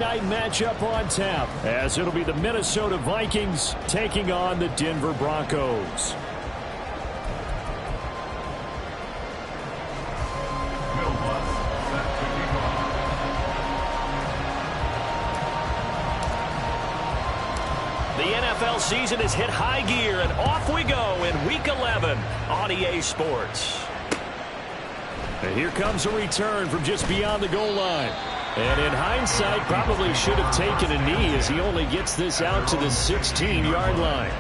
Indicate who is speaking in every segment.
Speaker 1: Night matchup on tap, as it'll be the Minnesota Vikings taking on the Denver Broncos.
Speaker 2: The NFL season has hit high gear, and off we go in Week 11 on EA Sports.
Speaker 1: And here comes a return from just beyond the goal line. And in hindsight, probably should have taken a knee as he only gets this out to the 16-yard line.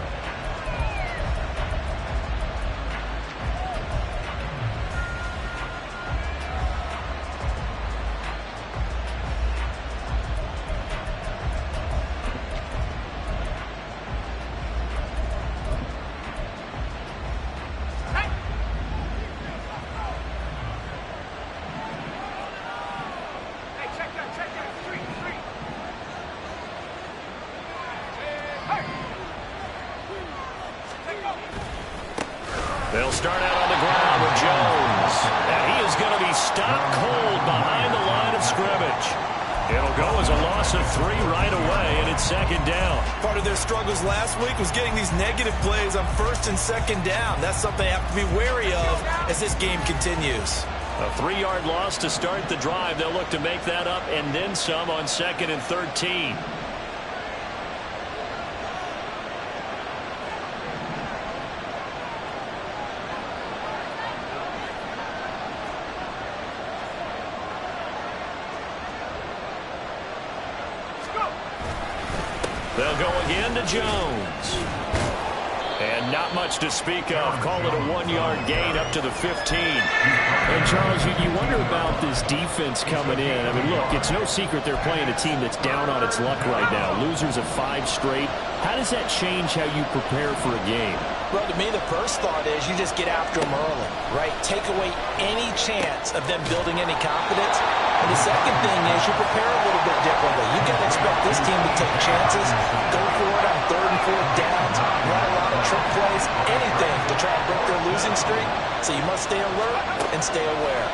Speaker 2: They'll start out on the ground with Jones. And he is going to be stopped cold behind the line of scrimmage. It'll go as a loss of 3 right away, and it's second down.
Speaker 3: Part of their struggles last week was getting these negative plays on first and second down. That's something they have to be wary of as this game continues.
Speaker 2: A 3-yard loss to start the drive. They'll look to make that up and then some on 2nd and 13. They'll go again to Jones. And not much to speak of. Call it a 1-yard gain up to the 15.
Speaker 1: And, Charles, you wonder about this defense coming in. I mean, look, it's no secret they're playing a team that's down on its luck right now. Losers of 5 straight. How does that change how you prepare for a game?
Speaker 4: Well, to me, the first thought is you just get after them early, right? Take away any chance of them building any confidence. And the second thing is you prepare a little bit differently. You got to expect this team to take chances, go for it on 3rd and 4th downs, run a lot of trick plays, anything to try and break their losing streak. So you must stay alert and stay aware.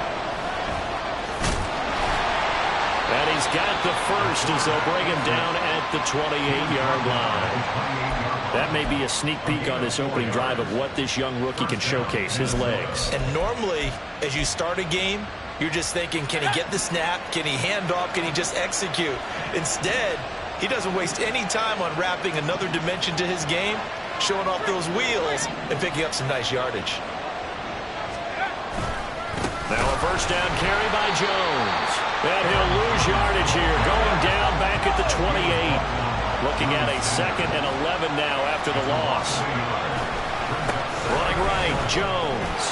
Speaker 2: And he's got the first as they'll bring him down at the 28-yard line. That may be a sneak peek on this opening drive of what this young rookie can showcase, his legs.
Speaker 3: And normally, as you start a game, you're just thinking, can he get the snap? Can he hand off? Can he just execute? Instead, he doesn't waste any time on wrapping another dimension to his game, showing off those wheels and picking up some nice yardage.
Speaker 2: Now a first down carry by Jones. And he'll lose yardage here, going down back at the 28. Looking at a 2nd and 11 now after the loss. Running right, Jones.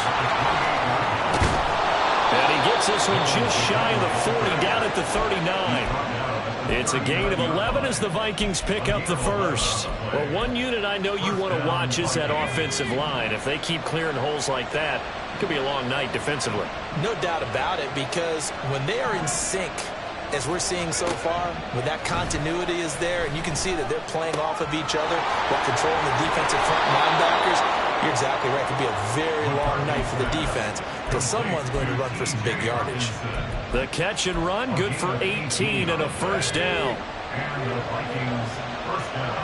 Speaker 2: And he gets this one just shy of the 40, down at the 39. It's a gain of 11 as the Vikings pick up the first. Well, one unit I know you want to watch is that offensive line. If they keep clearing holes like that, it could be a long night defensively.
Speaker 4: No doubt about it, because when they are in sync, as we're seeing so far, when that continuity is there, and you can see that they're playing off of each other while controlling the defensive front linebackers, you're exactly right. It could be a very long night for the defense because someone's going to run for some big yardage.
Speaker 2: The catch and run, good for 18 and a first down.
Speaker 5: And the Vikings first down.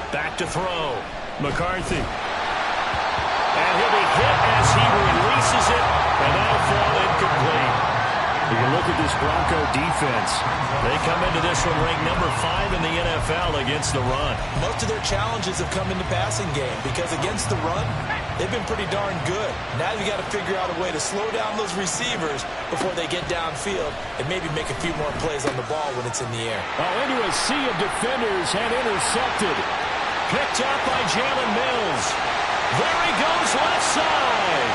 Speaker 2: Back to throw. McCarthy. And he'll be hit as he releases it, and that'll fall incomplete.
Speaker 1: You can look at this Bronco defense.
Speaker 2: They come into this one ranked number 5 in the NFL against the run.
Speaker 4: Most of their challenges have come in the passing game because against the run, they've been pretty darn good. Now you got to figure out a way to slow down those receivers before they get downfield and maybe make a few more plays on the ball when it's in the air.
Speaker 1: Oh, into a sea of defenders and intercepted.
Speaker 2: Picked up by Jalen Mills. There he goes left side.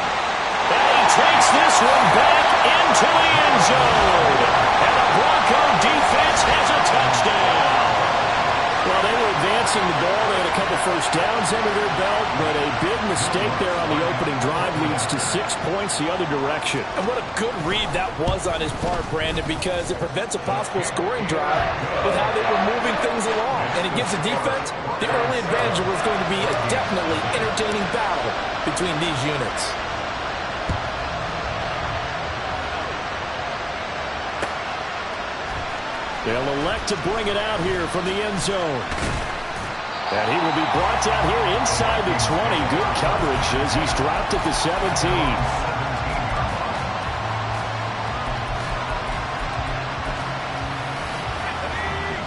Speaker 2: And he takes this one back into the end zone. And the Bronco defense has a touchdown.
Speaker 1: Well, they were advancing the ball. They had a couple first downs under their belt, but a big mistake there on the opening drive leads to 6 points the other direction.
Speaker 4: And what a good read that was on his part, Brandon, because it prevents a possible scoring drive with how they were moving things along. And it gives the defense the early advantage of what's going to be a definitely entertaining battle between these units.
Speaker 1: They'll elect to bring it out here from the end zone. And he will be brought down here inside the 20. Good coverage as he's dropped at the 17.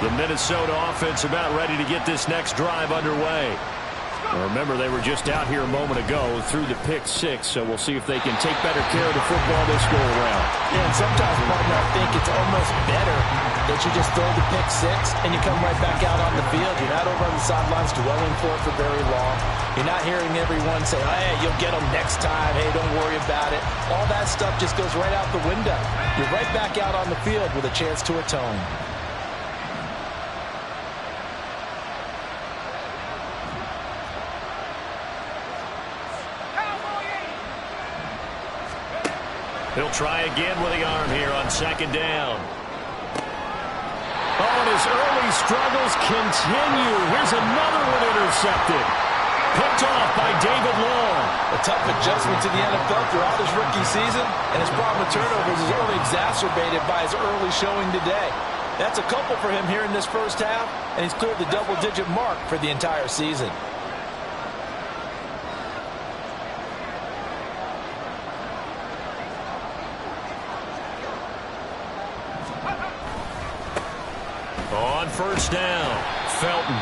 Speaker 1: The Minnesota offense about ready to get this next drive underway. Remember, they were just out here a moment ago through the pick 6, so we'll see if they can take better care of the football this go-around.
Speaker 4: Yeah, and sometimes, partner, I think it's almost better that you just throw the pick 6 and you come right back out on the field. You're not over on the sidelines dwelling for it for very long. You're not hearing everyone say, oh, hey, you'll get them next time. Hey, don't worry about it. All that stuff just goes right out the window. You're right back out on the field with a chance to atone.
Speaker 1: He'll try again with the arm here on second down. Oh, and his early struggles continue. Here's another one intercepted. Picked off by David Long.
Speaker 4: A tough adjustment to the NFL throughout his rookie season, and his problem with turnovers is only exacerbated by his early showing today. That's a couple for him here in this first half, and he's cleared the double-digit mark for the entire season.
Speaker 1: On first down, Felton.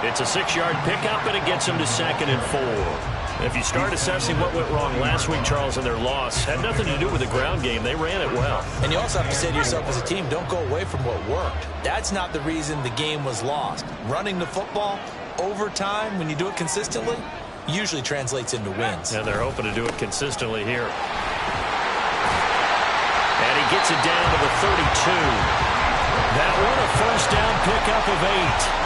Speaker 1: It's a 6-yard pickup, and it gets him to 2nd and 4. If you start assessing what went wrong last week, Charles, in their loss, had nothing to do with the ground game. They ran it well.
Speaker 4: And you also have to say to yourself as a team, don't go away from what worked. That's not the reason the game was lost. Running the football over time, when you do it consistently, usually translates into wins.
Speaker 1: And they're hoping to do it consistently here. And he gets it down to the 32. That one, a first down pickup of 8.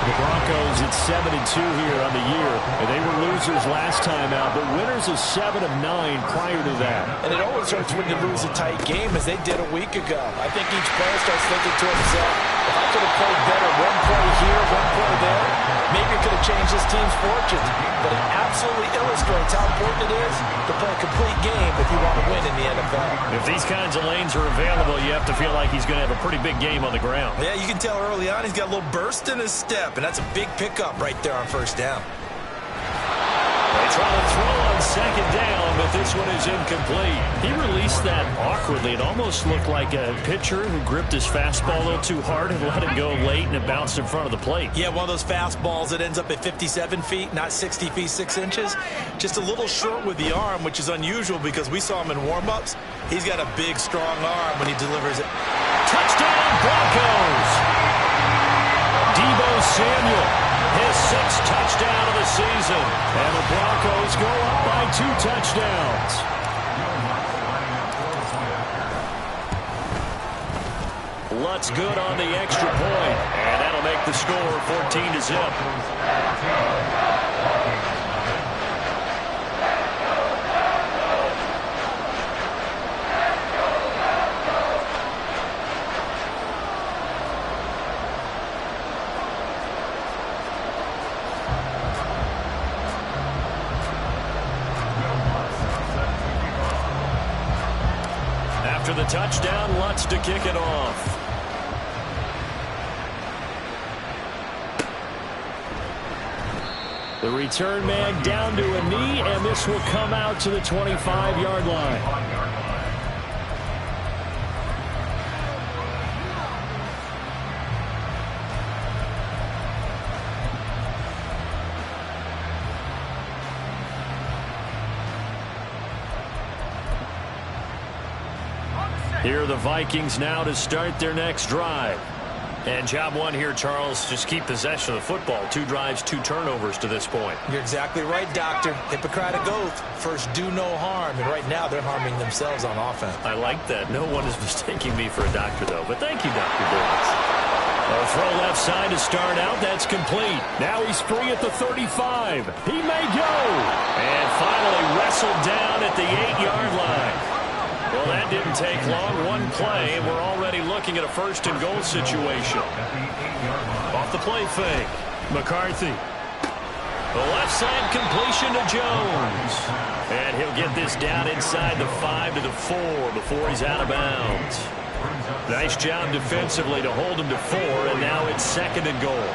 Speaker 1: The Broncos at 7-2 here on the year. And they were losers last time out, but winners of 7 of 9 prior to that.
Speaker 4: And it always hurts when you lose a tight game, as they did a week ago. I think each player starts thinking to himself, if I could have played better one play here, one play there, maybe it could have changed this team's fortunes. But it absolutely illustrates how important it is to play a complete game if you want to win in the NFL.
Speaker 1: If these kinds of lanes are available, you have to feel like he's going to have a pretty big game on the ground.
Speaker 3: Yeah, you can tell early on he's got a little burst in his step, and that's a big pickup right there on first down.
Speaker 1: They try to throw on second down, but this one is incomplete. He released that awkwardly. It almost looked like a pitcher who gripped his fastball a little too hard and let it go late, and it bounced in front of the plate.
Speaker 3: Yeah, one of those fastballs that ends up at 57 feet, not 60 feet, 6 inches. Just a little short with the arm, which is unusual because we saw him in warm-ups. He's got a big, strong arm when he delivers it.
Speaker 1: Touchdown, Broncos! Deebo Samuel, his 6th touchdown of the season. And the Broncos go up by 2 touchdowns. Lutz good on the extra point, and that'll make the score 14-0. After the touchdown, Lutz to kick it off. The return man down to a knee, and this will come out to the 25-yard line. Here are the Vikings now to start their next drive. And job one here, Charles, just keep possession of the football. 2 drives, 2 turnovers to this point.
Speaker 4: You're exactly right, Doctor. Hippocratic oath. First, do no harm. And right now, they're harming themselves on offense.
Speaker 1: I like that. No one is mistaking me for a doctor, though. But thank you, Dr. Davis. A throw left side to start out. That's complete. Now he's free at the 35. He may go. And finally wrestled down at the 8-yard line. Well, that didn't take long. One play, and we're already looking at a 1st and goal situation. Off the play fake. McCarthy. The left side completion to Jones. And he'll get this down inside the 5 to the 4 before he's out of bounds.
Speaker 2: Nice job defensively to hold him to 4, and now it's 2nd and goal.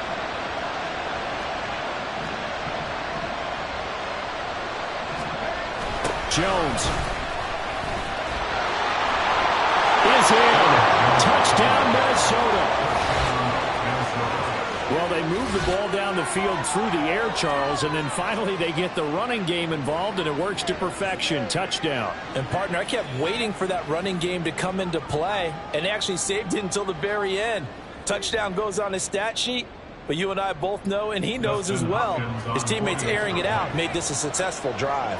Speaker 1: Jones is in. Touchdown, Minnesota. Well, they move the ball down the field through the air, Charles, and then finally they get the running game involved, and it works to perfection. Touchdown.
Speaker 4: And, partner, I kept waiting for that running game to come into play, and actually saved it until the very end. Touchdown goes on his stat sheet, but you and I both know, and he knows as well, his teammates airing it out made this a successful drive.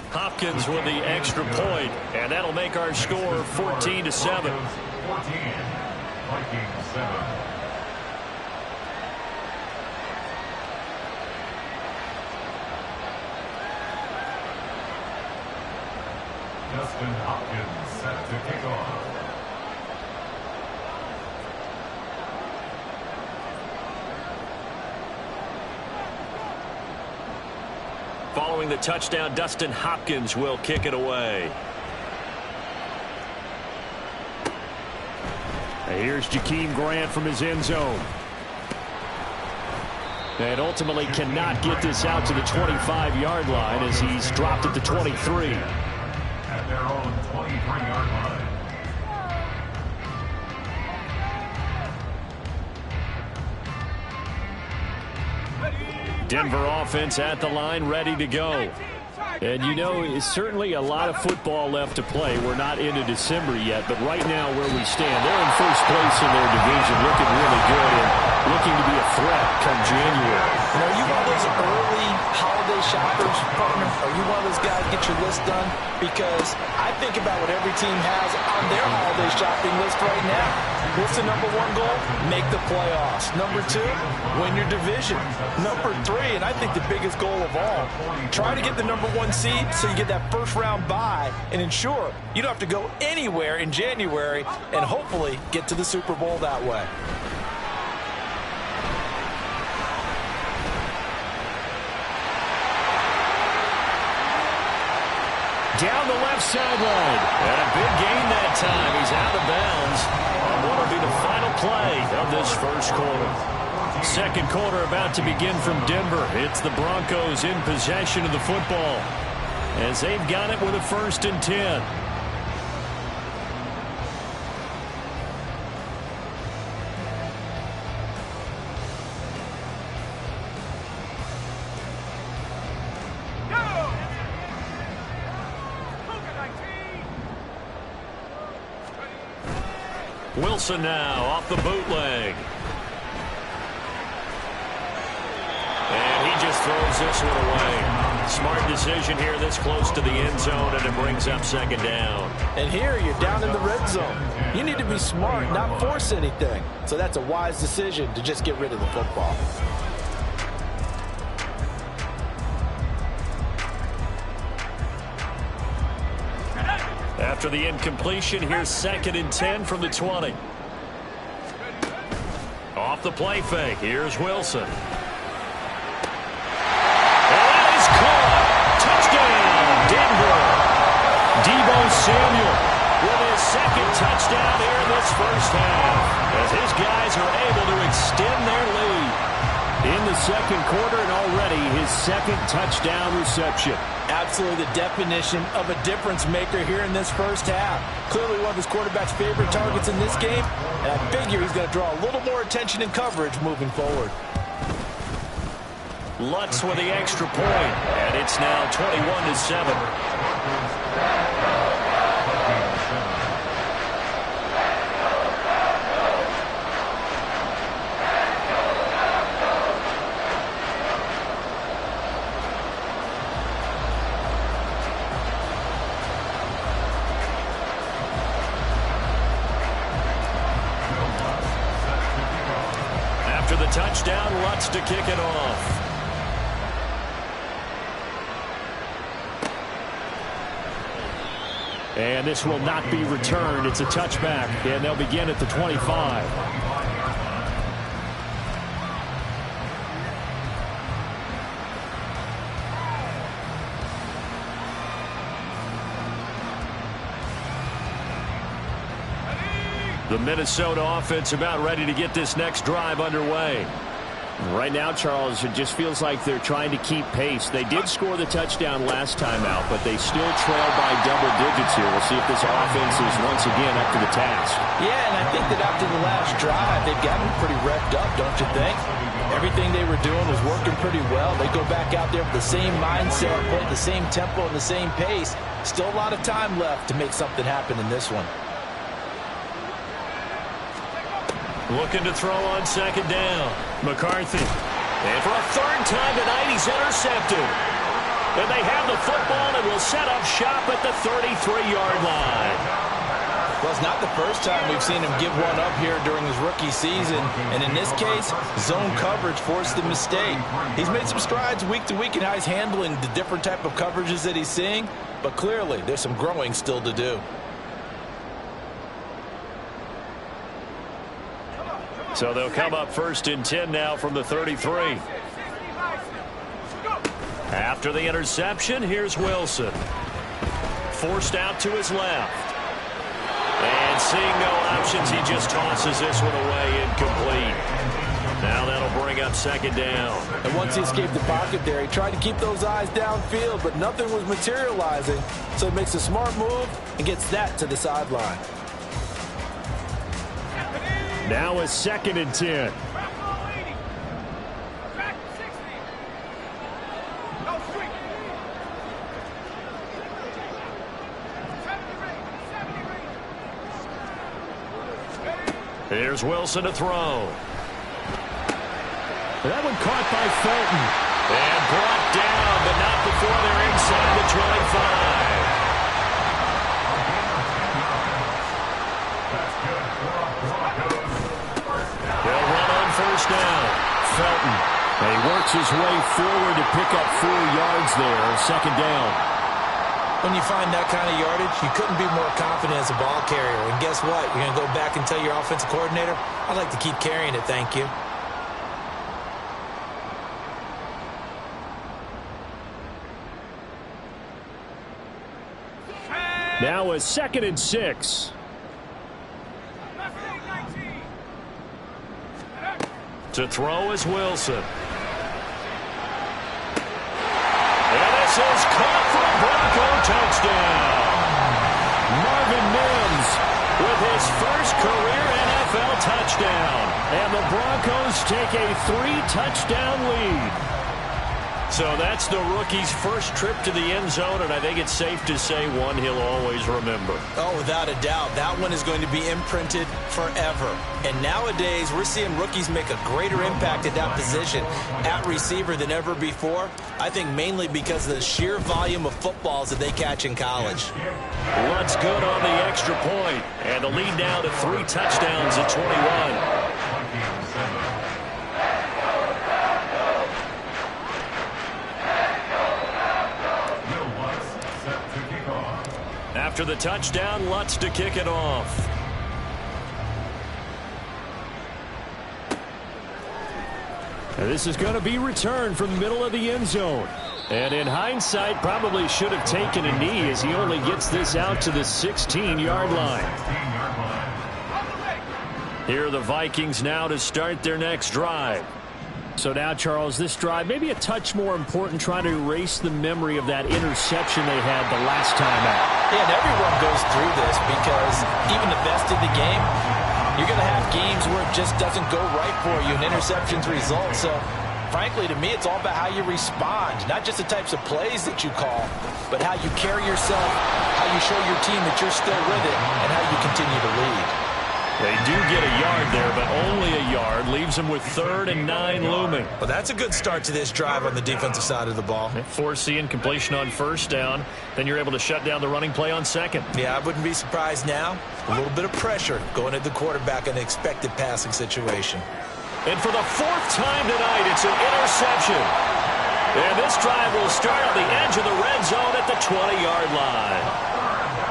Speaker 2: Hopkins with the extra point, and that'll make our score 14-7.
Speaker 5: 14, Vikings 7. Justin Hopkins set to kick off.
Speaker 2: Following the touchdown, Dustin Hopkins will kick it away.
Speaker 1: Here's Jakeem Grant from his end zone. And ultimately cannot get this out to the 25-yard line as he's dropped at the 23.
Speaker 5: At their own 23-yard line.
Speaker 1: Denver offense at the line, ready to go. And you know, it's certainly a lot of football left to play. We're not into December yet, but right now where we stand, they're in first place in their division, looking really good and looking to be a threat come January.
Speaker 4: And are you one of those early holiday shoppers, partner? Are you one of those guys get your list done? Because I think about what every team has on their holiday shopping list right now. What's the number 1 goal? Make the playoffs. Number 2, win your division. Number 3, and I think the biggest goal of all, try to get the number 1 seed so you get that first round bye and ensure you don't have to go anywhere in January and hopefully get to the Super Bowl that way.
Speaker 1: Down the left sideline.
Speaker 2: And a big gain that time. He's out of bounds. And what will be the final play of this first quarter?
Speaker 1: Second quarter about to begin from Denver. It's the Broncos in possession of the football as they've got it with a 1st and 10.
Speaker 2: Wilson now off the bootleg. And he just throws this one away. Smart decision here this close to the end zone, and it brings up 2nd down.
Speaker 4: And here you're down in the red zone. You need to be smart, not force anything. So that's a wise decision to just get rid of the football.
Speaker 2: After the incompletion, here's 2nd and 10 from the 20. Off the play fake, here's Wilson. And that is caught. Touchdown, Denver.
Speaker 1: Deebo Samuel
Speaker 2: With his 2nd touchdown here in this first half, as his guys are able to extend their lead.
Speaker 1: in the second quarter, and already his 2nd touchdown reception.
Speaker 4: Absolutely the definition of a difference maker here in this first half. Clearly one of his quarterback's favorite targets in this game, and I figure he's going to draw a little more attention and coverage moving forward.
Speaker 2: Lutz with the extra point, and it's now 21-7. After the touchdown, Lutz to kick it off.
Speaker 1: And this will not be returned. It's a touchback, and they'll begin at the 25.
Speaker 2: The Minnesota offense about ready to get this next drive underway.
Speaker 1: Right now, Charles, it just feels like they're trying to keep pace. They did score the touchdown last time out, but they still trail by double digits here. We'll see if this offense is once again up to the task.
Speaker 4: Yeah, and I think that after the last drive, they've gotten pretty revved up, don't you think? Everything they were doing was working pretty well. They go back out there with the same mindset, play the same tempo and the same pace. Still a lot of time left to make something happen in this one.
Speaker 2: Looking to throw on second down. McCarthy. And for a third time tonight, he's intercepted. And they have the football and will set up shop at the 33-yard line.
Speaker 4: Well, it's not the first time we've seen him give one up here during his rookie season. And in this case, zone coverage forced the mistake. He's made some strides week to week in how he's handling the different type of coverages that he's seeing. But clearly, there's some growing still to do.
Speaker 2: So they'll come up first and 10 now from the 33. After the interception, here's Wilson. Forced out to his left. And seeing no options, he just tosses this one away incomplete. Now that'll bring up second down.
Speaker 4: And once he escaped the pocket there, he tried to keep those eyes downfield, but nothing was materializing. So he makes a smart move and gets that to the sideline.
Speaker 1: Now a second and 10.
Speaker 2: Here's Wilson to throw.
Speaker 1: That one caught by Felton.
Speaker 2: And brought down, but not before they're inside the 25. They'll run on first down.
Speaker 1: Felton. He works his way forward to pick up 4 yards there. Second down.
Speaker 4: When you find that kind of yardage, you couldn't be more confident as a ball carrier. And guess what? You're going to go back and tell your offensive coordinator, I'd like to keep carrying it, thank you.
Speaker 1: Now a second and 6.
Speaker 2: To throw is Wilson. And this is caught for a Bronco touchdown.
Speaker 1: Marvin Mims
Speaker 2: With his first career NFL touchdown.
Speaker 1: And the Broncos take a 3-touchdown lead.
Speaker 2: So that's the rookie's first trip to the end zone, and I think it's safe to say one he'll always remember.
Speaker 4: Oh, without a doubt. That one is going to be imprinted forever. And nowadays, we're seeing rookies make a greater impact at that position at receiver than ever before. I think mainly because of the sheer volume of footballs that they catch in college.
Speaker 2: Lutz good on the extra point, and the lead now to 3 touchdowns at 21. After the touchdown, Lutz to kick it off.
Speaker 1: And this is going to be returned from the middle of the end zone. And in hindsight, probably should have taken a knee as he only gets this out to the 16-yard line.
Speaker 2: Here are the Vikings now to start their next drive.
Speaker 1: So now, Charles, this drive maybe a touch more important, trying to erase the memory of that interception they had the last time out.
Speaker 4: Yeah, and everyone goes through this because even the best in the game, you're going to have games where it just doesn't go right for you and interceptions result. So, frankly, to me, it's all about how you respond, not just the types of plays that you call, but how you carry yourself, how you show your team that you're still with it, and how you continue to lead.
Speaker 2: They do get a yard there, but only a yard. Leaves them with 3rd and 9 looming.
Speaker 4: Well, that's a good start to this drive on the defensive side of the ball.
Speaker 2: Force the incompletion on first down. Then you're able to shut down the running play on second.
Speaker 4: Yeah, I wouldn't be surprised now. A little bit of pressure going at the quarterback in an expected passing situation.
Speaker 2: And for the 4th time tonight, it's an interception. And this drive will start on the edge of the red zone at the 20-yard line.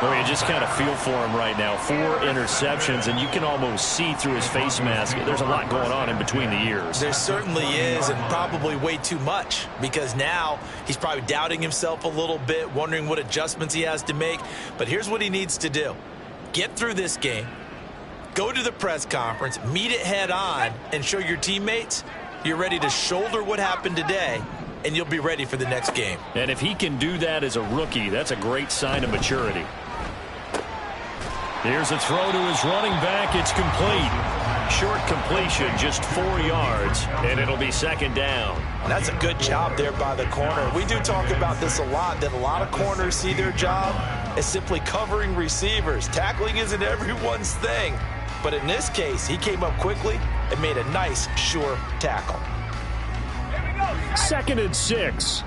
Speaker 2: Well, you just kind of feel for him right now. 4 interceptions, and you can almost see through his face mask. There's a lot going on in between the ears.
Speaker 4: There certainly is, and probably way too much, because now he's probably doubting himself a little bit, wondering what adjustments he has to make. But here's what he needs to do. Get through this game.
Speaker 3: Go to the press conference, meet it head on, and show your teammates you're ready to shoulder what happened today, and you'll be ready for the next game.
Speaker 1: And if he can do that as a rookie, that's a great sign of maturity. Here's a throw to his running back. It's complete. Short completion, just 4 yards, and it'll be second down.
Speaker 4: That's a good job there by the corner. We do talk about this a lot, that a lot of corners see their job as simply covering receivers. Tackling isn't everyone's thing. But in this case, he came up quickly and made a nice, sure tackle.
Speaker 1: 2nd and 6.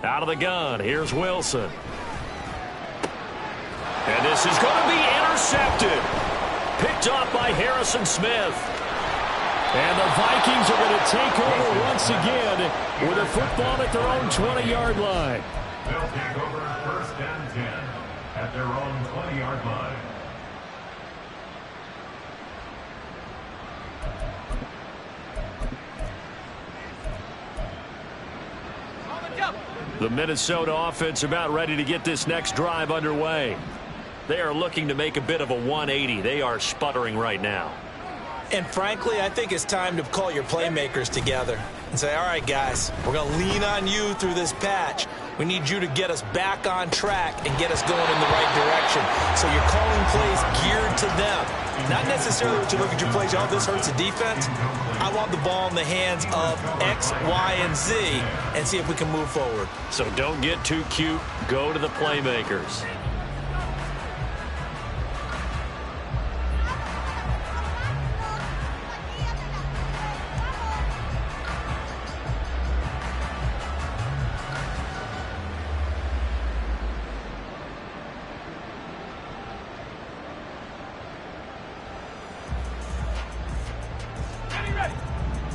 Speaker 1: Out of the gun, here's Wilson. And this is going to be intercepted. Picked off by Harrison Smith. And the Vikings are going to take over once again with a football at their own 20-yard line.
Speaker 5: They'll take over 1st and 10 at their own 20-yard line.
Speaker 1: The Minnesota offense about ready to get this next drive underway. They are looking to make a bit of a 180. They are sputtering right now.
Speaker 4: And frankly, I think it's time to call your playmakers together and say, all right, guys, we're going to lean on you through this patch. We need you to get us back on track and get us going in the right direction. So you're calling plays geared to them. Not necessarily when you look at your plays, oh, this hurts the defense. I want the ball in the hands of X, Y, and Z and see if we can move forward.
Speaker 1: So don't get too cute. Go to the playmakers.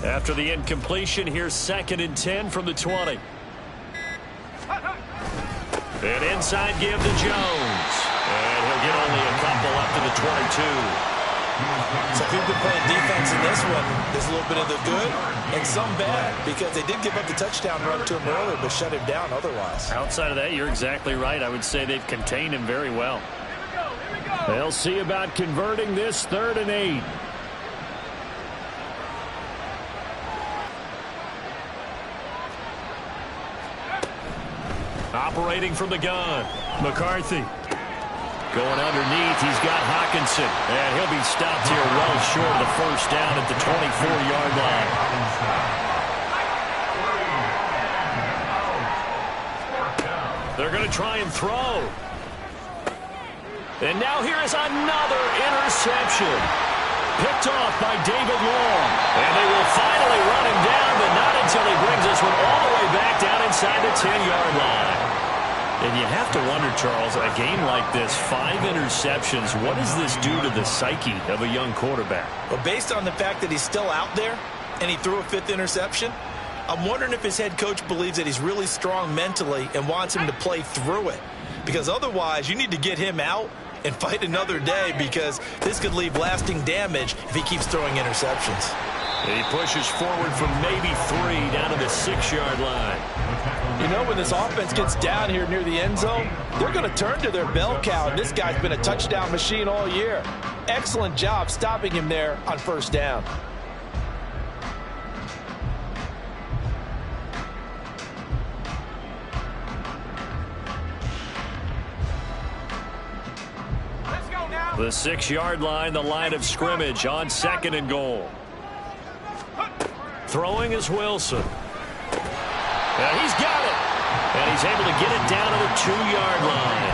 Speaker 1: After the incompletion, here's 2nd and 10 from the 20. An inside give to Jones. And he'll get only a couple up to the 22.
Speaker 4: So if you've been playing defense in this one, there's a little bit of the good and some bad, because they did give up the touchdown run to him earlier, but shut him down otherwise.
Speaker 1: Outside of that, you're exactly right. I would say they've contained him very well. They'll see about converting this 3rd and 8. Operating from the gun, McCarthy. Going underneath, he's got Hawkinson. And he'll be stopped here well short of the 1st down at the 24-yard line. They're going to try and throw. And now here is another interception. Picked off by David Long. And they will finally run him down, but not until he brings this one all the way back down inside the 10-yard line. And you have to wonder, Charles, a game like this, 5 interceptions, what does this do to the psyche of a young quarterback?
Speaker 4: Well, based on the fact that he's still out there and he threw a 5th interception, I'm wondering if his head coach believes that he's really strong mentally and wants him to play through it. Because otherwise, you need to get him out and fight another day, because this could leave lasting damage if he keeps throwing interceptions.
Speaker 1: He pushes forward from maybe 3 down to the 6-yard line.
Speaker 4: You know, when this offense gets down here near the end zone, they're going to turn to their bell cow, and this guy's been a touchdown machine all year. Excellent job stopping him there on 1st down.
Speaker 1: The 6-yard line, the line of scrimmage on 2nd and goal. Throwing is Wilson. And he's got it. And he's able to get it down to the 2-yard line.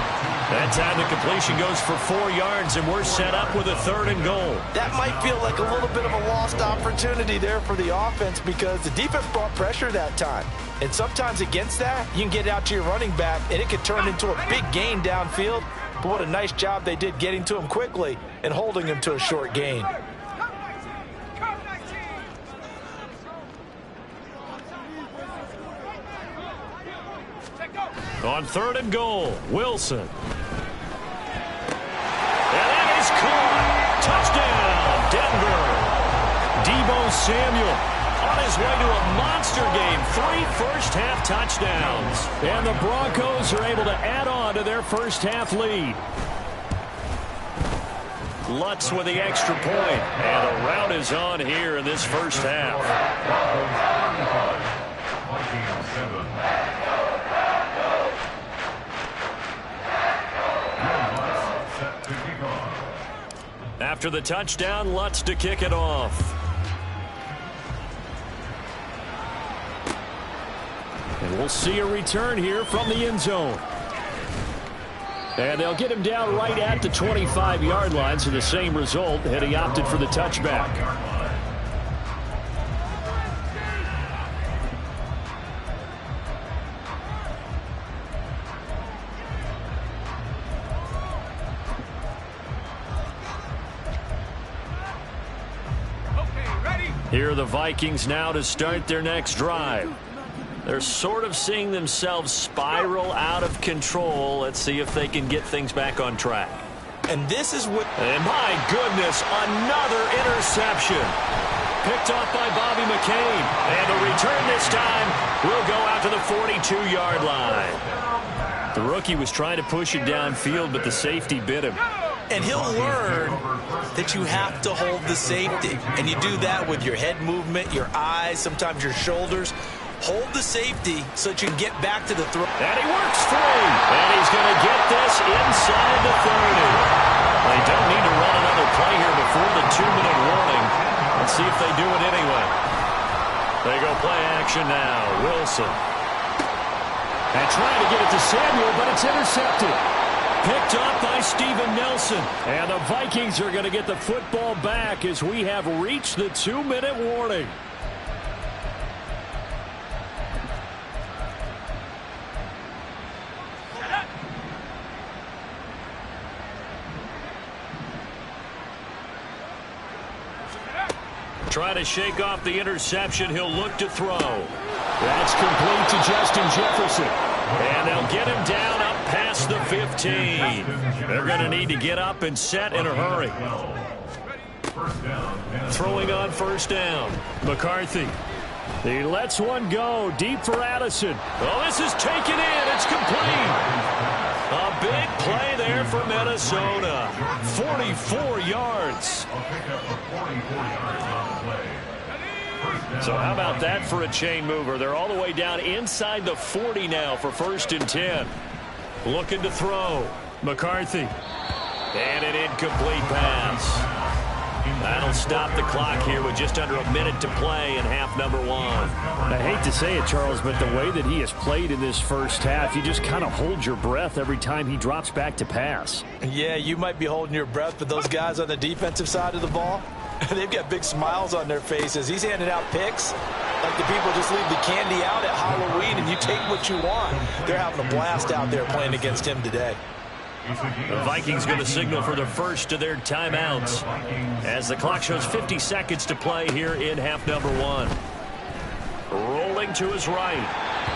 Speaker 1: That time the completion goes for 4 yards, and we're set up with a 3rd and goal.
Speaker 4: That might feel like a little bit of a lost opportunity there for the offense, because the defense brought pressure that time. And sometimes against that, you can get out to your running back, and it could turn into a big gain downfield. But what a nice job they did getting to him quickly and holding him to a short gain.
Speaker 1: On 3rd and goal, Wilson. And that is caught. Touchdown, Denver. Deebo Samuel
Speaker 2: on his way to a monster game. 3 first-half touchdowns.
Speaker 1: And the Broncos are able to add on to their first-half lead.
Speaker 2: Lutz with the extra point. And the rout is on here in this first half. After the touchdown, Lutz to kick it off.
Speaker 1: And we'll see a return here from the end zone. And they'll get him down right at the 25-yard line, so the same result had he opted for the touchback. Here are the Vikings now to start their next drive. They're sort of seeing themselves spiral out of control. Let's see if they can get things back on track.
Speaker 3: And this is what...
Speaker 2: And my goodness, another interception. Picked off by Bobby McCain. And the return this time will go out to the 42-yard line.
Speaker 1: The rookie was trying to push it downfield, but the safety bit him.
Speaker 3: And he'll learn that you have to hold the safety. And you do that with your head movement, your eyes, sometimes your shoulders. Hold the safety so that you can get back to the throw.
Speaker 2: And he works free. And he's going to get this inside the 30. They don't need to run another play here before the 2-minute warning. Let's see if they do it anyway. They go play action now. Wilson.
Speaker 1: And trying to get it to Samuel, but it's intercepted.
Speaker 2: Picked up by Steven Nelson.
Speaker 1: And the Vikings are going to get the football back as we have reached the 2-minute warning.
Speaker 2: Trying to shake off the interception. He'll look to throw.
Speaker 1: That's complete to Justin Jefferson.
Speaker 2: And they'll get him down up past the 15. They're going to need to get up and set in a hurry. Throwing on first down.
Speaker 1: McCarthy. He lets one go deep for Addison.
Speaker 2: Oh, this is taken in. It's complete. A big play there for Minnesota. 44 yards. So how about that for a chain mover? They're all the way down inside the 40 now for 1st and 10. Looking to throw. McCarthy. And an incomplete pass. That'll stop the clock here with just under a minute to play in half number 1.
Speaker 1: I hate to say it, Charles, but the way that he has played in this first half, you just kind of hold your breath every time he drops back to pass.
Speaker 3: Yeah, you might be holding your breath, but those guys on the defensive side of the ball, they've got big smiles on their faces. He's handing out picks like the people just leave the candy out at Halloween and you take what you want. They're having a blast out there playing against him today.
Speaker 2: The Vikings going to signal for the first of their timeouts as the clock shows 50 seconds to play here in half number 1. Rolling to his right.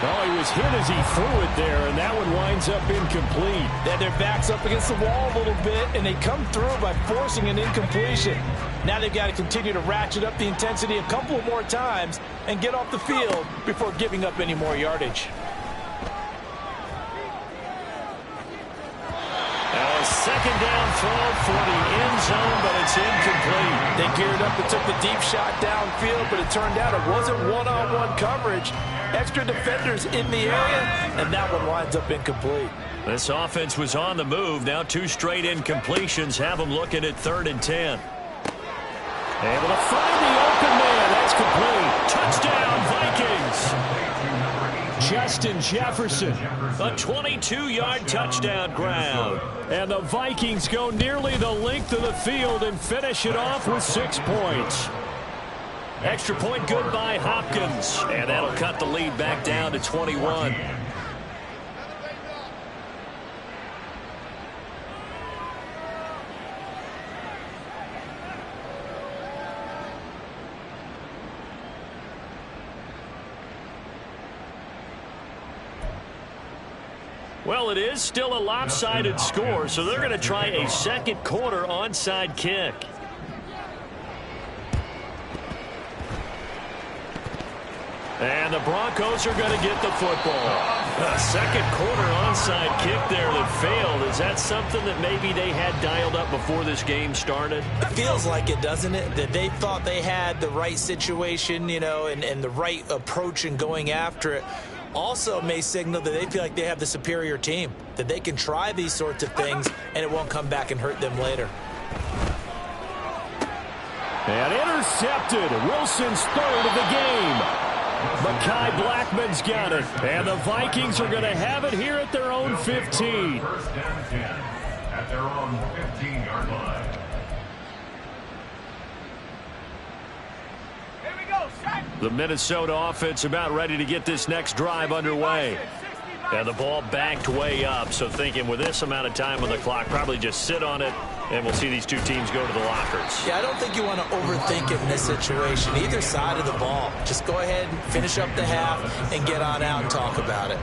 Speaker 1: Oh, he was hit as he threw it there, and that one winds up incomplete.
Speaker 4: Then their back's up against the wall a little bit, and they come through by forcing an incompletion. Now they've got to continue to ratchet up the intensity a couple of more times and get off the field before giving up any more yardage.
Speaker 2: A second down throw for the end zone, but it's incomplete.
Speaker 4: They geared up and took the deep shot downfield, but it turned out it wasn't one-on-one coverage. Extra defenders in the area, and that one winds up incomplete.
Speaker 2: This offense was on the move. Now 2 straight incompletions have them looking at 3rd and 10.
Speaker 1: Able to find the open man. That's complete.
Speaker 2: Touchdown, Vikings.
Speaker 1: Justin Jefferson.
Speaker 2: A 22-yard touchdown ground.
Speaker 1: And the Vikings go nearly the length of the field and finish it off with 6 points.
Speaker 2: Extra point good by Hopkins. And that'll cut the lead back down to 21. Well, it is still a lopsided score, so they're going to try a second quarter onside kick. And the Broncos are going to get the football. A second quarter onside kick there that failed. Is that something that maybe they had dialed up before this game started?
Speaker 4: It feels like it, doesn't it? That they thought they had the right situation, you know, and the right approach in going after it. Also may signal that they feel like they have the superior team, that they can try these sorts of things and it won't come back and hurt them later.
Speaker 1: And intercepted. Wilson's third of the game. Mekhi Blackman's got it. And the Vikings are going to have it here at their own 15.
Speaker 5: First and 10 at their own 15-yard line.
Speaker 2: The Minnesota offense about ready to get this next drive underway. And the ball backed way up, so thinking with this amount of time on the clock, probably just sit on it, and we'll see these two teams go to the lockers.
Speaker 4: Yeah, I don't think you want to overthink it in this situation. Either side of the ball. Just go ahead and finish up the half and get on out and talk about it.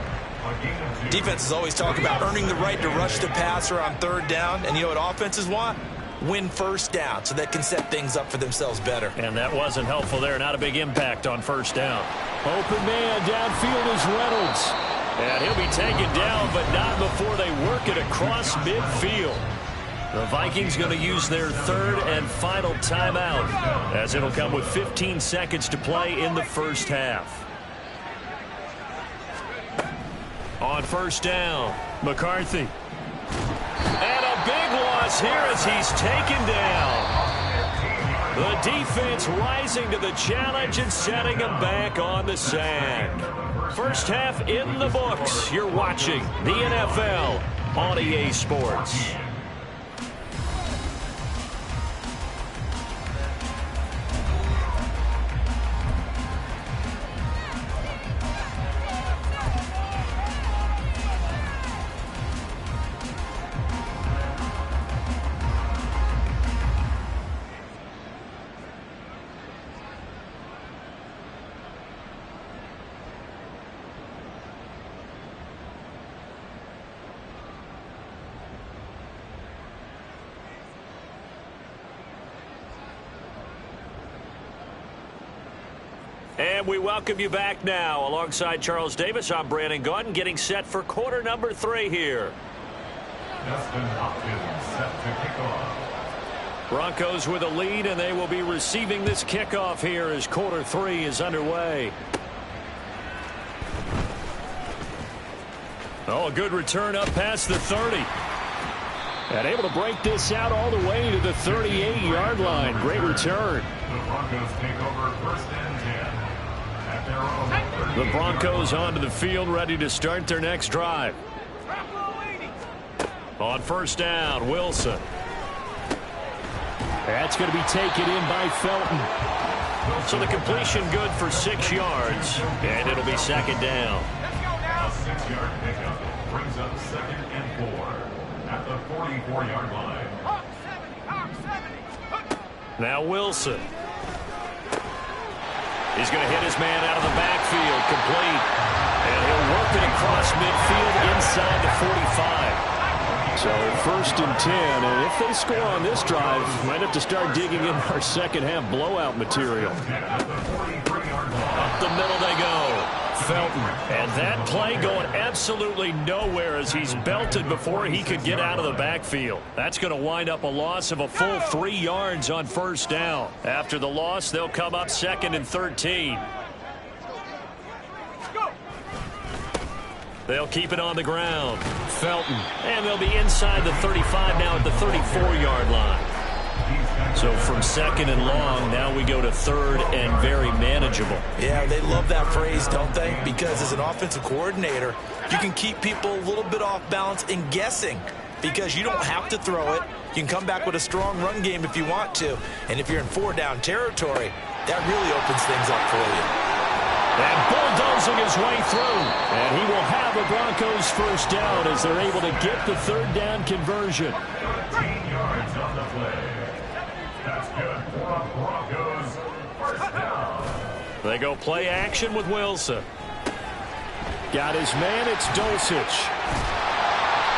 Speaker 4: Defenses always talk about earning the right to rush the passer on third down, and you know what offenses want? Win first down so they can set things up for themselves better.
Speaker 2: And that wasn't helpful there. Not a big impact on first down.
Speaker 1: Open man downfield is Reynolds.
Speaker 2: And he'll be taken down, but not before they work it across midfield. The Vikings going to use their third and final timeout, as it'll come with 15 seconds to play in the first half. On first down, McCarthy. And a big loss here as he's taken down. The defense rising to the challenge and setting him back on the sand. First half in the books. You're watching the NFL on EA Sports. And we welcome you back now. Alongside Charles Davis, I'm Brandon Gaudin, getting set for quarter number 3 here.
Speaker 5: Justin Hopkins set to kick off.
Speaker 2: Broncos with a lead, and they will be receiving this kickoff here as quarter 3 is underway. Oh, a good return up past the 30.
Speaker 1: And able to break this out all the way to the 38-yard line. Great return.
Speaker 5: The Broncos take over first and 10 at their own 38.
Speaker 2: The Broncos onto the field, ready to start their next drive. On first down, Wilson.
Speaker 1: That's going to be taken in by Felton.
Speaker 2: So the completion good for 6 yards, and it'll be second down.
Speaker 5: A 6-yard pickup brings up second and 4 at the 44-yard line.
Speaker 2: Now Wilson. He's going to hit his man out of the backfield, complete. And he'll work it across midfield inside the 45.
Speaker 1: So first and 10, and if they score on this drive, might have to start digging in our second half blowout material.
Speaker 2: Up the middle they go. Felton. And that play going absolutely nowhere as he's belted before he could get out of the backfield. That's going to wind up a loss of a full 3 yards on first down. After the loss, they'll come up second and 13. They'll keep it on the ground. Felton. And they'll be inside the 35 now at the 34-yard line. So from second and long, now we go to third and very manageable.
Speaker 4: Yeah, they love that phrase, don't they? Because as an offensive coordinator, you can keep people a little bit off balance and guessing because you don't have to throw it. You can come back with a strong run game if you want to. And if you're in 4-down territory, that really opens things up for you.
Speaker 1: And bulldozing his way through. And he will have the Broncos first down as they're able to get the third down conversion.
Speaker 5: 13 yards on the play. That's good for the Broncos. First down.
Speaker 2: They go play action with Wilson.
Speaker 1: Got his man, it's Dulcich.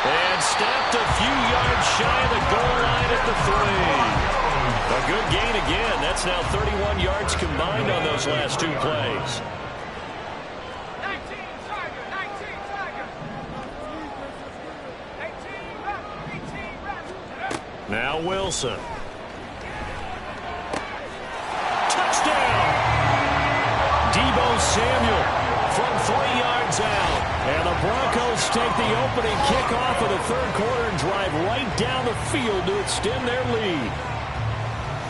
Speaker 2: And stopped a few yards shy of the goal line at the 3. A good gain again. That's now 31 yards combined on those last 2 plays. Now Wilson. Touchdown! Deebo Samuel from 3 yards out. And the Broncos take the opening kickoff of the third quarter and drive right down the field to extend their lead.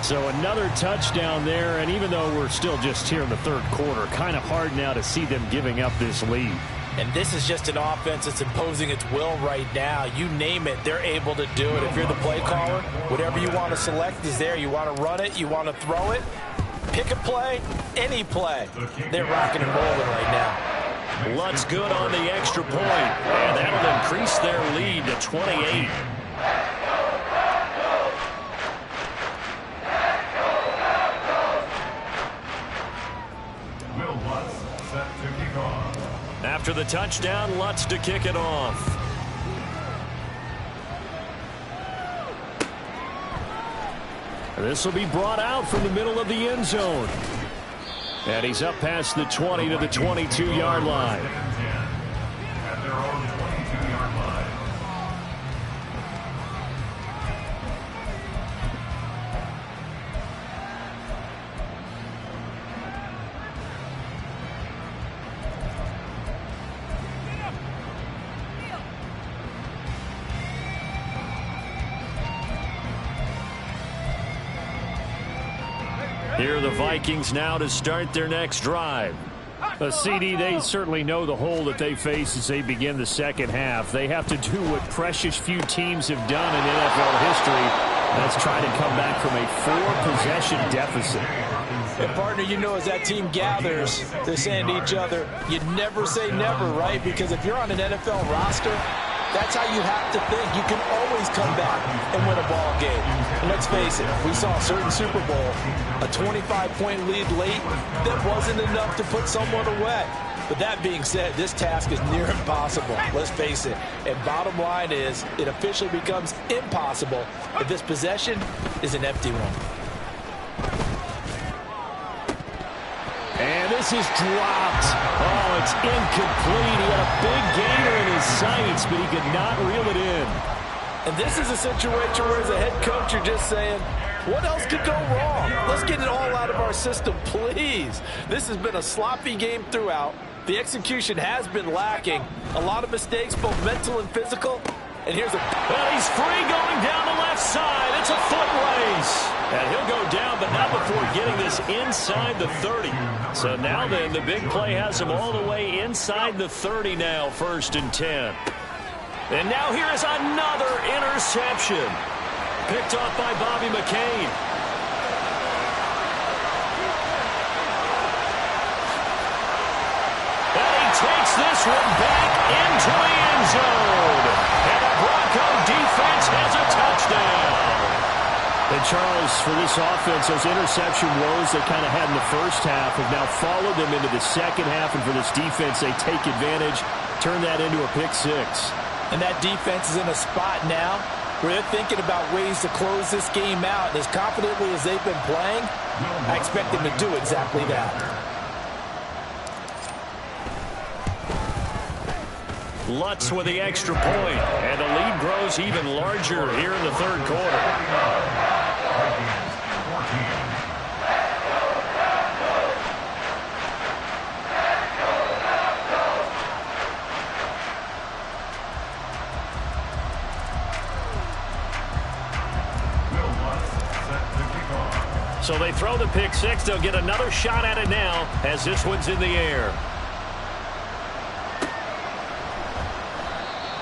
Speaker 2: So another touchdown there, and even though we're still just here in the third quarter, kind of hard now to see them giving up this lead.
Speaker 4: And this is just an offense that's imposing its will right now. You name it, they're able to do it. If you're the play caller, whatever you want to select is there. You want to run it, you want to throw it, pick a play, any play. They're rocking and rolling right now.
Speaker 2: Lutz good on the extra point, and that'll increase their lead to 28. After the touchdown, Lutz to kick it off. This will be brought out from the middle of the end zone. And he's up past the 20 to the 22-yard line.
Speaker 5: At their own 22-yard line.
Speaker 2: Here are the Vikings now to start their next drive.
Speaker 1: CD, they certainly know the hole that they face as they begin the second half. They have to do what precious few teams have done in NFL history. That's try to come back from a 4-possession deficit.
Speaker 4: And partner, you know, as that team gathers, they're saying to each other, you never say never, right? Because if you're on an NFL roster, that's how you have to think. You can always come back and win a ball game. And let's face it, we saw a certain Super Bowl, a 25-point lead late, that wasn't enough to put someone away. But that being said, this task is near impossible. Let's face it. And bottom line is, it officially becomes impossible if this possession is an empty one.
Speaker 1: And this is dropped. Oh, it's incomplete. He had a big gainer in his sights, but he could not reel it in.
Speaker 4: And this is a situation where as a head coach, you're just saying, what else could go wrong? Let's get it all out of our system, please. This has been a sloppy game throughout. The execution has been lacking. A lot of mistakes, both mental and physical. And here's a...
Speaker 2: And he's free going down the left side. It's a foot race. And he'll go down, but not before getting this inside the 30. So now then, the big play has him all the way inside the 30 now, 1st and 10. And now here is another interception. Picked off by Bobby McCain. And he takes this one back into the end zone. And the Bronco defense has a touchdown.
Speaker 1: And Charles, for this offense, those interception woes they kind of had in the first half have now followed them into the second half. And for this defense, they take advantage, turn that into a pick six.
Speaker 4: And that defense is in a spot now where they're thinking about ways to close this game out. And as confidently as they've been playing, I expect them to do exactly that.
Speaker 2: Lutz with the extra point, and the lead grows even larger here in the third quarter. So they throw the pick six. They'll get another shot at it now as this one's in the air.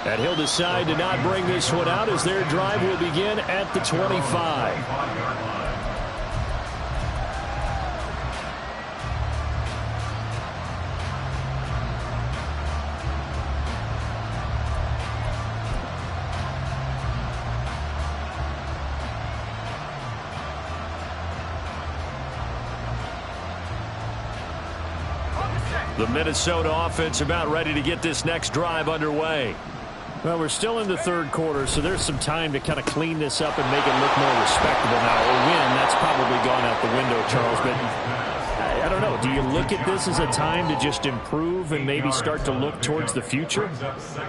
Speaker 1: And he'll decide to not bring this one out as their drive will begin at the 25.
Speaker 2: The Minnesota offense about ready to get this next drive underway.
Speaker 1: Well, we're still in the third quarter, so there's some time to kind of clean this up and make it look more respectable now. A win, that's probably gone out the window, Charles. But I don't know. Do you look at this as a time to just improve and maybe start to look towards the future?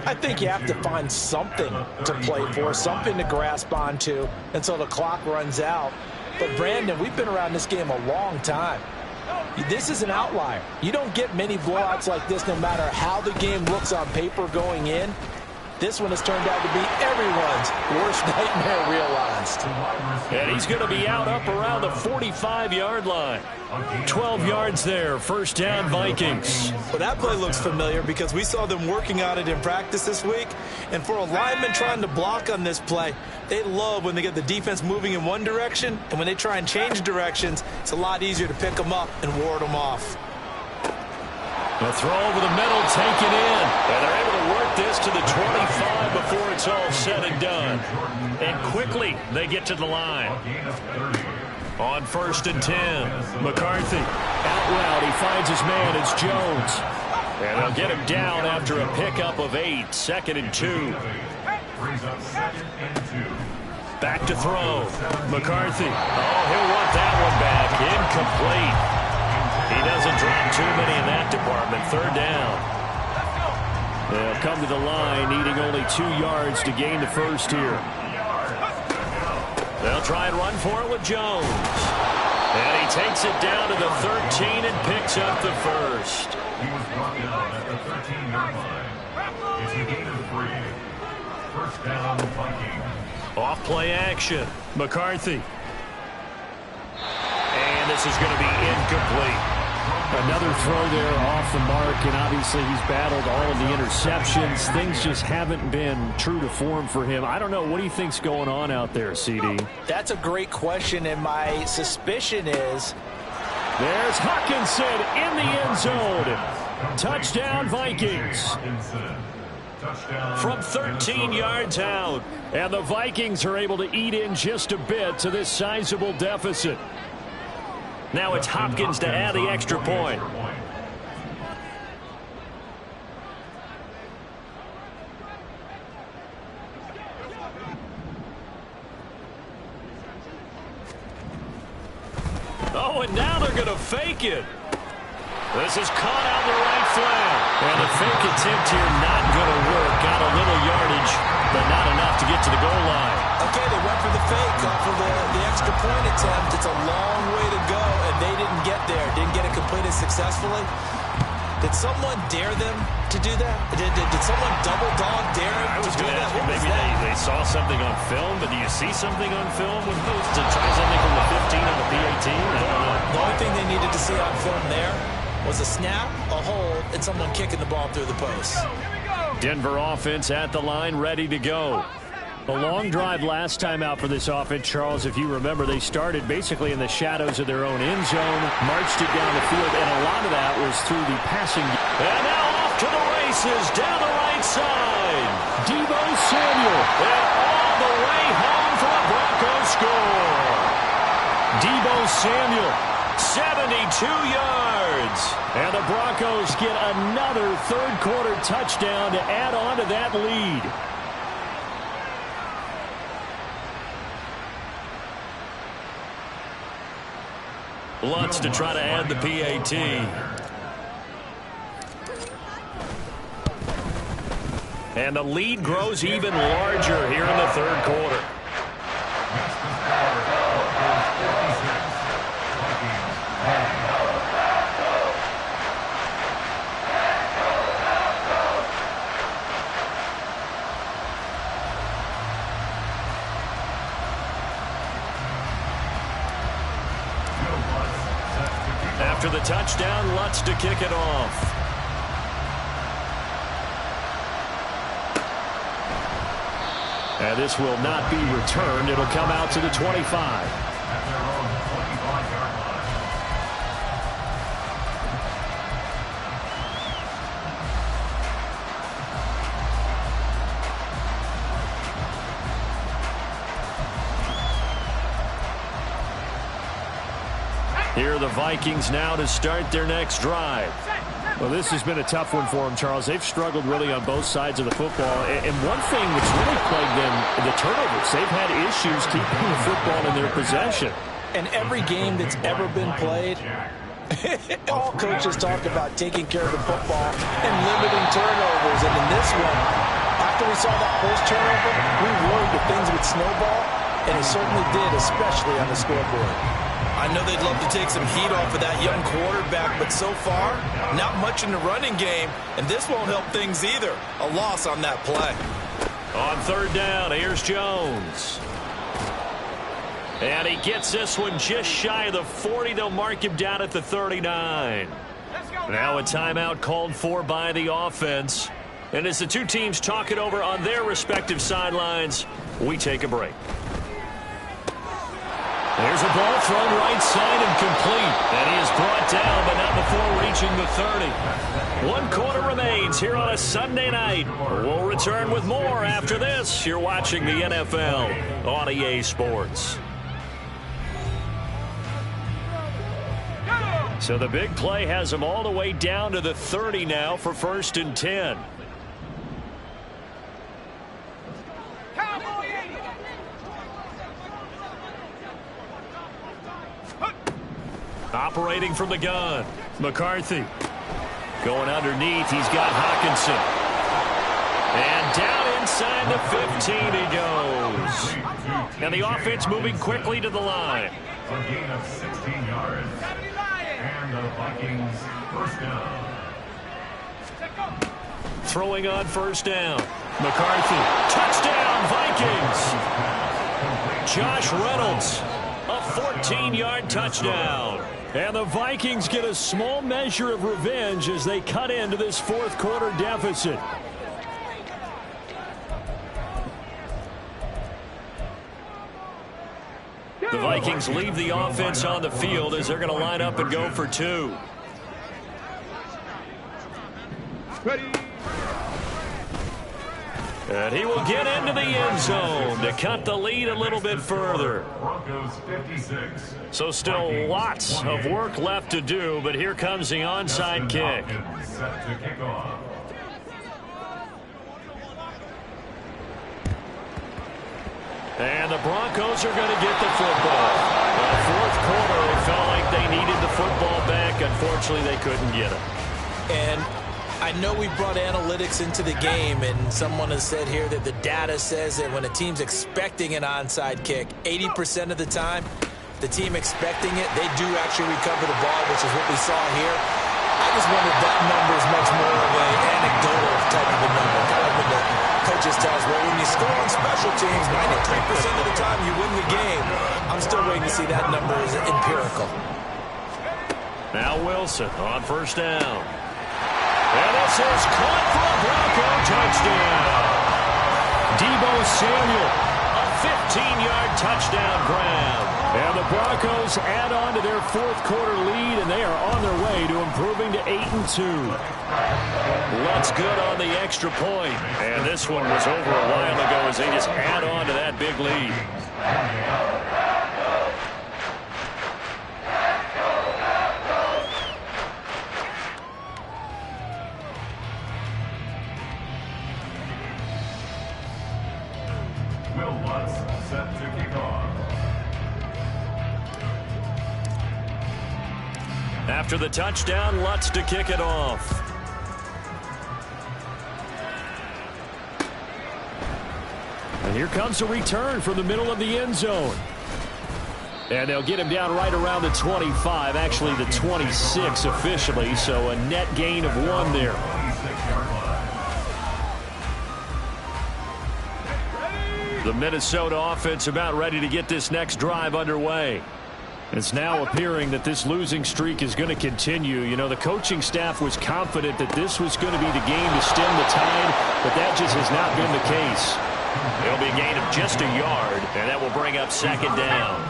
Speaker 4: I think you have to find something to play for, something to grasp onto until the clock runs out. But, Brandon, we've been around this game a long time. This is an outlier. You don't get many blowouts like this no matter how the game looks on paper going in. This one has turned out to be everyone's worst nightmare realized.
Speaker 2: And he's going to be out up around the 45-yard line. 12 yards there, first down Vikings.
Speaker 3: Well, that play looks familiar because we saw them working on it in practice this week. And for a lineman trying to block on this play, they love when they get the defense moving in one direction. And when they try and change directions, it's a lot easier to pick them up and ward them off.
Speaker 2: A throw over the middle, taken in. And they're able to work this to the 25 before it's all said and done. And quickly, they get to the line. On 1st and 10, McCarthy.
Speaker 1: Out route, he finds his man. It's Jones.
Speaker 2: And they'll get him down after a pickup of 8. 2nd and 2. Back to throw. McCarthy. Oh, he'll want that one back. Incomplete. He doesn't drop too many in that department. 3rd down.
Speaker 1: They'll come to the line, needing only 2 yards to gain the first here.
Speaker 2: They'll try and run for it with Jones. And he takes it down to the 13 and picks up the first.
Speaker 5: He was brought down at the 13-yard line. It's a gain of 3. First down, Vikings.
Speaker 2: Off play action. McCarthy. And this is going to be incomplete.
Speaker 1: Another throw there off the mark, and obviously he's battled all of the interceptions. Things just haven't been true to form for him. I don't know. What do you think's going on out there, CD?
Speaker 4: That's a great question, and my suspicion is...
Speaker 1: There's Hawkinson in the end zone. Touchdown, Vikings.
Speaker 2: From 13 yards out.
Speaker 1: And the Vikings are able to eat in just a bit to this sizable deficit.
Speaker 2: Now it's Hopkins to add the extra point. Oh, and now they're going to fake it. This is caught out in the right flank. And the fake attempt here not going to work. Got a little yardage, but not enough to get to the goal line.
Speaker 4: Okay, they went for the fake off of the extra point attempt. It's a long way to go, and they didn't get there. Didn't get it completed successfully. Did someone dare them to do that? Did someone double dog dare them to do that?
Speaker 2: Maybe they saw something on film, but do you see something on film with those to try something from the 15 on the P18? I don't know.
Speaker 4: The only thing they needed to see on film there was a snap, a hold, and someone kicking the ball through the post.
Speaker 1: Denver offense at the line, ready to go. A long drive last time out for this offense, Charles. If you remember, they started basically in the shadows of their own end zone, marched it down the field, and a lot of that was through the passing.
Speaker 2: And now off to the races, down the right side.
Speaker 1: Deebo Samuel.
Speaker 2: And all the way home for a Broncos score.
Speaker 1: Deebo Samuel.
Speaker 2: 72 yards.
Speaker 1: And the Broncos get another third-quarter touchdown to add on to that lead.
Speaker 2: Lutz to try to add the PAT. And the lead grows even larger here in the third quarter. After the touchdown, Lutz to kick it off.
Speaker 1: And this will not be returned. It'll come out to the 25.
Speaker 2: Here are the Vikings now to start their next drive.
Speaker 1: Well, this has been a tough one for them, Charles. They've struggled really on both sides of the football. And one thing that's really plagued them, the turnovers. They've had issues keeping the football in their possession.
Speaker 4: And every game that's ever been played, All coaches talk about taking care of the football and limiting turnovers. And in this one, after we saw that first turnover, we worried that things would snowball, and it certainly did, especially on the scoreboard.
Speaker 3: I know they'd love to take some heat off of that young quarterback, but so far, not much in the running game, and this won't help things either. A loss on that play.
Speaker 2: On third down, here's Jones. And he gets this one just shy of the 40. They'll mark him down at the 39. Now a timeout called for by the offense. And as the two teams talk it over on their respective sidelines, we take a break. There's a ball thrown right side and complete. And he is brought down, but not before reaching the 30. 1 quarter remains here on a Sunday night. We'll return with more after this. You're watching the NFL on EA Sports. So the big play has him all the way down to the 30 now for 1st and 10. Operating from the gun, McCarthy. Going underneath, he's got Hawkinson. And down inside the 15 he goes. And the offense moving quickly to the line.
Speaker 5: A gain of 16 yards. And the Vikings first down.
Speaker 2: Throwing on first down. McCarthy. Touchdown, Vikings. Josh Reynolds. A 14-yard touchdown. And the Vikings get a small measure of revenge as they cut into this 4th quarter deficit. The Vikings leave the offense on the field as they're going to line up and go for 2. And he will get into the end zone to cut the lead a little bit further. So still lots of work left to do, but here comes the onside kick. And the Broncos are going to get the football. The 4th quarter, it felt like they needed the football back. Unfortunately, they couldn't get it.
Speaker 4: And I know we brought analytics into the game, and someone has said here that the data says that when a team's expecting an onside kick, 80% of the time, the team expecting it, they do actually recover the ball, which is what we saw here. I just wonder if that number is much more of an anecdotal type of a number. Kind of when the coaches tell us, well, when you score on special teams, 93% of the time you win the game. I'm still waiting to see that number is empirical.
Speaker 2: Now Wilson on first down. And this is caught for a Bronco touchdown. Deebo Samuel, a 15-yard touchdown grab. And the Broncos add on to their 4th quarter lead, and they are on their way to improving to 8-2. Lutz good on the extra point. And this one was over a while ago as they just add on to that big lead. After the touchdown, Lutz to kick it off. And here comes a return from the middle of the end zone. And they'll get him down right around the 25, actually the 26 officially, so a net gain of 1 there. The Minnesota offense about ready to get this next drive underway. It's now appearing that this losing streak is going to continue. You know, the coaching staff was confident that this was going to be the game to stem the tide, but that just has not been the case. It'll be a gain of just a yard, and that will bring up 2nd down.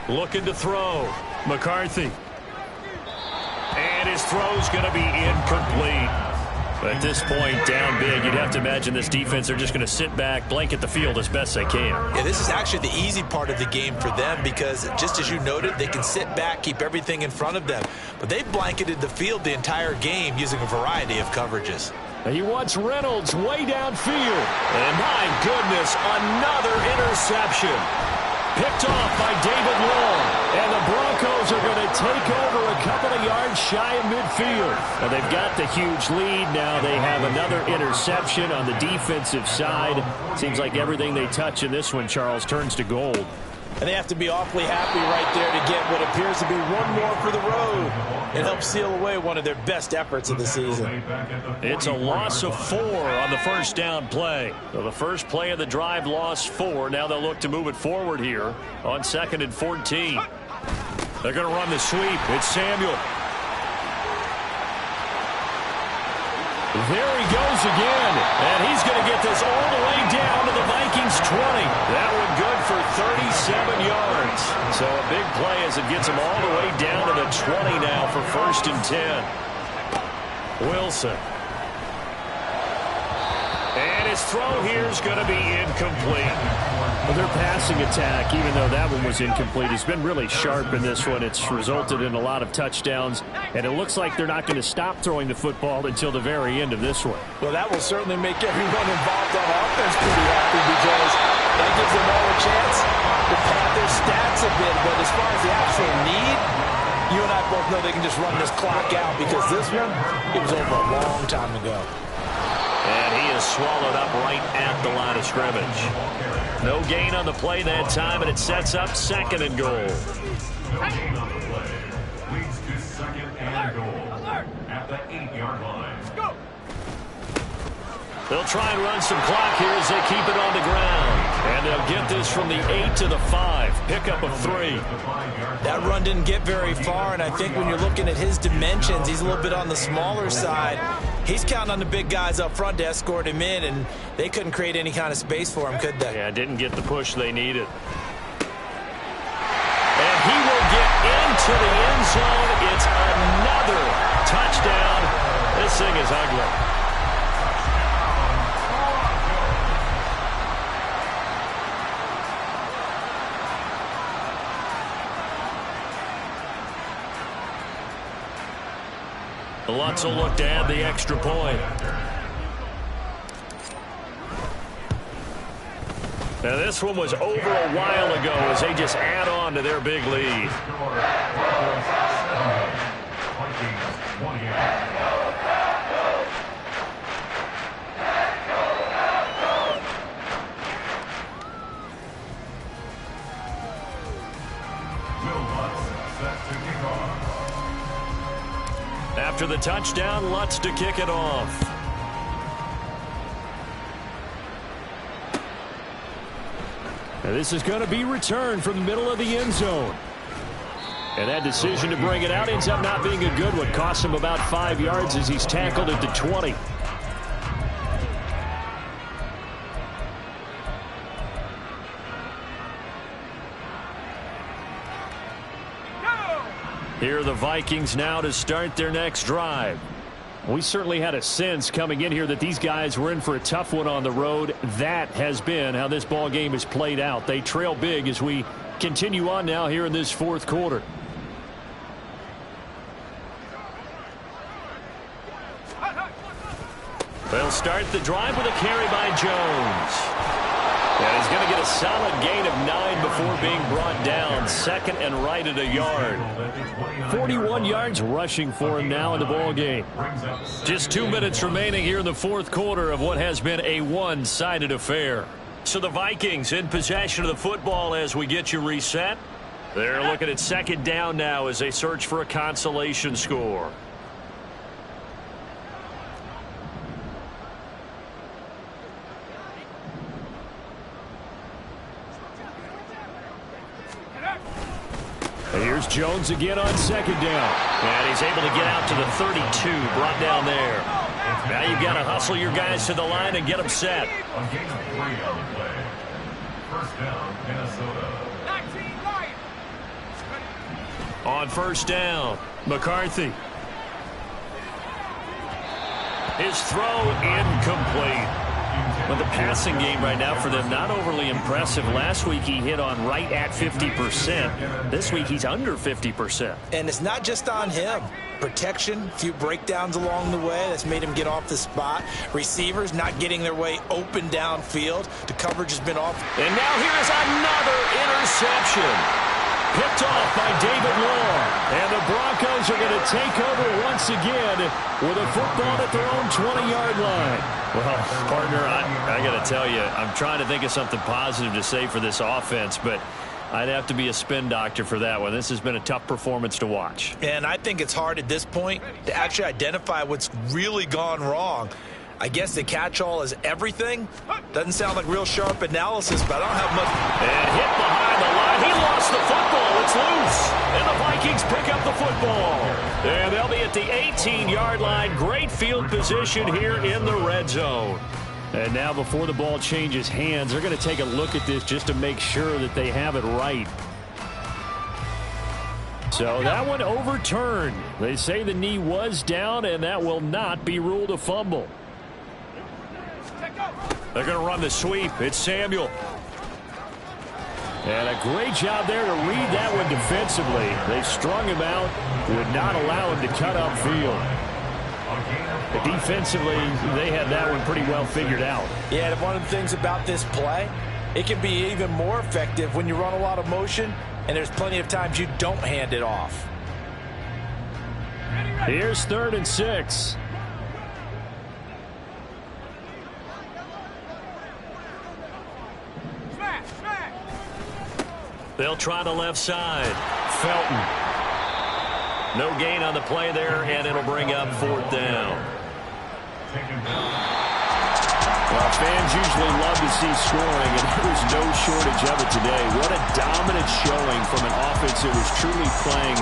Speaker 2: Looking to throw. McCarthy. And his throw's going to be incomplete. At this point, down big, you'd have to imagine this defense, they're just going to sit back, blanket the field as best they can.
Speaker 3: Yeah, this is actually the easy part of the game for them because, just as you noted, they can sit back, keep everything in front of them. But they've blanketed the field the entire game using a variety of coverages.
Speaker 2: He wants Reynolds way downfield. And my goodness, another interception.
Speaker 1: Picked off by David Long. And the Broncos are going to take over a couple of yards shy of midfield. Well, they've got the huge lead. Now they have another interception on the defensive side. Seems like everything they touch in this one, Charles, turns to gold.
Speaker 4: And they have to be awfully happy right there to get what appears to be one more for the road. It helps seal away one of their best efforts of the season.
Speaker 2: It's a loss of 4 on the first down play. So the first play of the drive lost 4. Now they'll look to move it forward here on 2nd and 14. They're going to run the sweep. It's Samuel.
Speaker 1: There he goes again. And he's going to get this all the way down to the Vikings 20.
Speaker 2: That one good for 37 yards. So a big play as it gets him all the way down to the 20 now for 1st and 10. Wilson. And his throw here is going to be incomplete.
Speaker 1: Well, their passing attack, even though that one was incomplete, has been really sharp in this one. It's resulted in a lot of touchdowns, and it looks like they're not going to stop throwing the football until the very end of this one.
Speaker 4: Well, that will certainly make everyone involved on offense pretty happy because that gives them all a chance to pad their stats a bit. But as far as the actual need, you and I both know they can just run this clock out because this one, it was over a long time ago.
Speaker 2: And he is swallowed up right at the line of scrimmage. No gain on the play that time, and it sets up 2nd and goal.
Speaker 5: No gain on the play. Leads to 2nd and goal at the 8-yard line.
Speaker 2: They'll try and run some clock here as they keep it on the ground. And they'll get this from the 8 to the 5. Pickup of 3.
Speaker 4: That run didn't get very far, and I think when you're looking at his dimensions, he's a little bit on the smaller side. He's counting on the big guys up front to escort him in, and they couldn't create any kind of space for him, could they?
Speaker 2: Yeah, didn't get the push they needed. And he will get into the end zone. It's another touchdown. This thing is ugly. Lutz will look to add the extra point. Now this one was over a while ago as they just add on to their big lead. After the touchdown, Lutz to kick it off.
Speaker 1: Now this is going to be returned from the middle of the end zone. And that decision to bring it out ends up not being a good one. Costs him about 5 yards as he's tackled at the 20. Here are the Vikings now to start their next drive. We certainly had a sense coming in here that these guys were in for a tough one on the road. That has been how this ball game has played out. They trail big as we continue on now here in this 4th quarter.
Speaker 2: They'll start the drive with a carry by Jones. And he's going to get a solid gain of 9 before being brought down. 2nd and right at a yard.
Speaker 1: 41 yards rushing for him now in the ball game.
Speaker 2: Just 2 minutes remaining here in the 4th quarter of what has been a one-sided affair. So the Vikings in possession of the football as we get you reset. They're looking at 2nd down now as they search for a consolation score.
Speaker 1: Here's Jones again on 2nd down.
Speaker 2: And he's able to get out to the 32, brought down there. Now you've got to hustle your guys to the line and get them set.
Speaker 5: A gain of 3 on the play. 1st down, Minnesota.
Speaker 2: On 1st down, McCarthy. His throw incomplete. But the passing game right now for them not overly impressive. Last week he hit on right at 50%. This week he's under 50%.
Speaker 4: And it's not just on him. Protection, a few breakdowns along the way. That's made him get off the spot. Receivers not getting their way open downfield. The coverage has been off.
Speaker 2: And now here is another interception. Picked off by David Moore. And the Broncos are going to take over once again with a football at their own 20-yard line.
Speaker 1: Well, partner, I got to tell you, I'm trying to think of something positive to say for this offense, but I'd have to be a spin doctor for that one. This has been a tough performance to watch.
Speaker 3: And I think it's hard at this point to actually identify what's really gone wrong. I guess the catch-all is everything. Doesn't sound like real sharp analysis, but I don't have much.
Speaker 2: And hit behind the line. He lost the football. It's loose. And the Vikings pick up the football. And they'll be at the 18-yard line. Great field position here in the red zone.
Speaker 1: And now before the ball changes hands, they're going to take a look at this just to make sure that they have it right. So that one overturned. They say the knee was down, and that will not be ruled a fumble.
Speaker 2: They're going to run the sweep. It's Samuel.
Speaker 1: And a great job there to read that one defensively. They strung him out, would not allow him to cut upfield. But defensively, they had that one pretty well figured out.
Speaker 4: Yeah, and one of the things about this play, it can be even more effective when you run a lot of motion, and there's plenty of times you don't hand it off.
Speaker 1: Here's 3rd and 6.
Speaker 2: They'll try the left side. Felton. No gain on the play there, and it'll bring up 4th down.
Speaker 1: Well, fans usually love to see scoring, and there was no shortage of it today. What a dominant showing from an offense that was truly playing